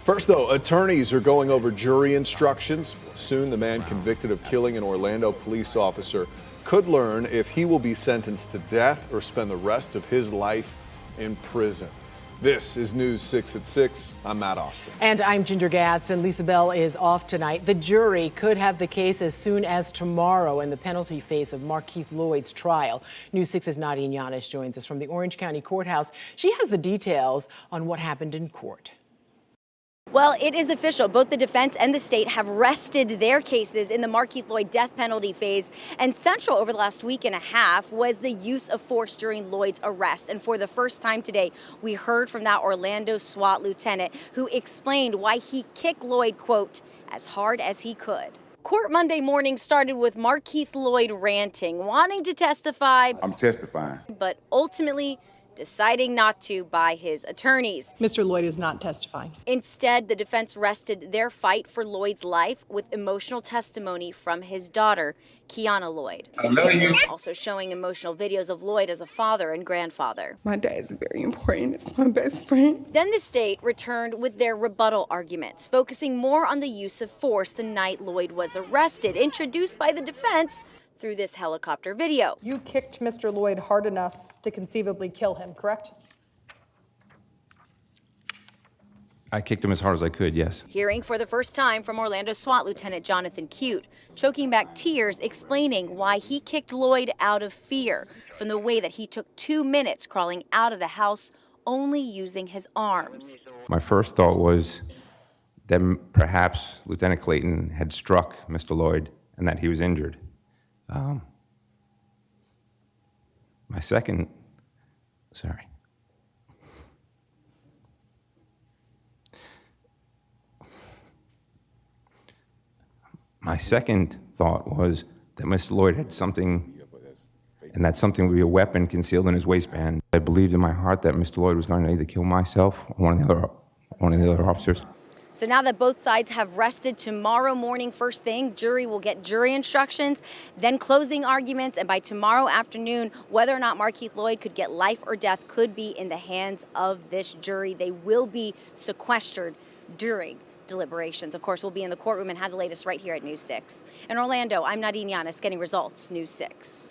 First, though, attorneys are going over jury instructions. Soon, the man convicted of killing an Orlando police officer could learn if he will be sentenced to death or spend the rest of his life in prison. This is News 6 at 6. I'm Matt Austin. And I'm Ginger Gatz, and Lisa Bell is off tonight. The jury could have the case as soon as tomorrow in the penalty phase of Markeith Loyd's trial. News 6's Nadine Yanis joins us from the Orange County Courthouse. She has the details on what happened in court. Well, it is official. Both the defense and the state have rested their cases in the Markeith Loyd death penalty phase. And central over the last week and a half was the use of force during Loyd's arrest. And for the first time today, we heard from that Orlando SWAT lieutenant who explained why he kicked Loyd, quote, as hard as he could. Court Monday morning started with Markeith Loyd ranting, wanting to testify. I'm testifying. But ultimately deciding not to by his attorneys. Mr. Loyd is not testifying. Instead, the defense rested their fight for Loyd's life with emotional testimony from his daughter, Kiana Loyd. I love you. Also showing emotional videos of Loyd as a father and grandfather. My dad is very important. It's my best friend. Then the state returned with their rebuttal arguments, focusing more on the use of force the night Loyd was arrested, introduced by the defense through this helicopter video. You kicked Mr. Loyd hard enough to conceivably kill him, correct? I kicked him as hard as I could, yes. Hearing for the first time from Orlando SWAT Lieutenant Jonathan Cute, choking back tears, explaining why he kicked Loyd out of fear from the way that he took 2 minutes crawling out of the house, only using his arms. My first thought was that perhaps Lieutenant Clayton had struck Mr. Loyd and that he was injured. My second thought was that Mr. Loyd had something, and that something would be a weapon concealed in his waistband. I believed in my heart that Mr. Loyd was going to either kill myself or one of the other officers. So now that both sides have rested, tomorrow morning, first thing, jury will get jury instructions, then closing arguments, and by tomorrow afternoon, whether or not Markeith Loyd could get life or death could be in the hands of this jury. They will be sequestered during deliberations. Of course, we'll be in the courtroom and have the latest right here at News 6. In Orlando, I'm Nadine Yanis, getting results, News 6.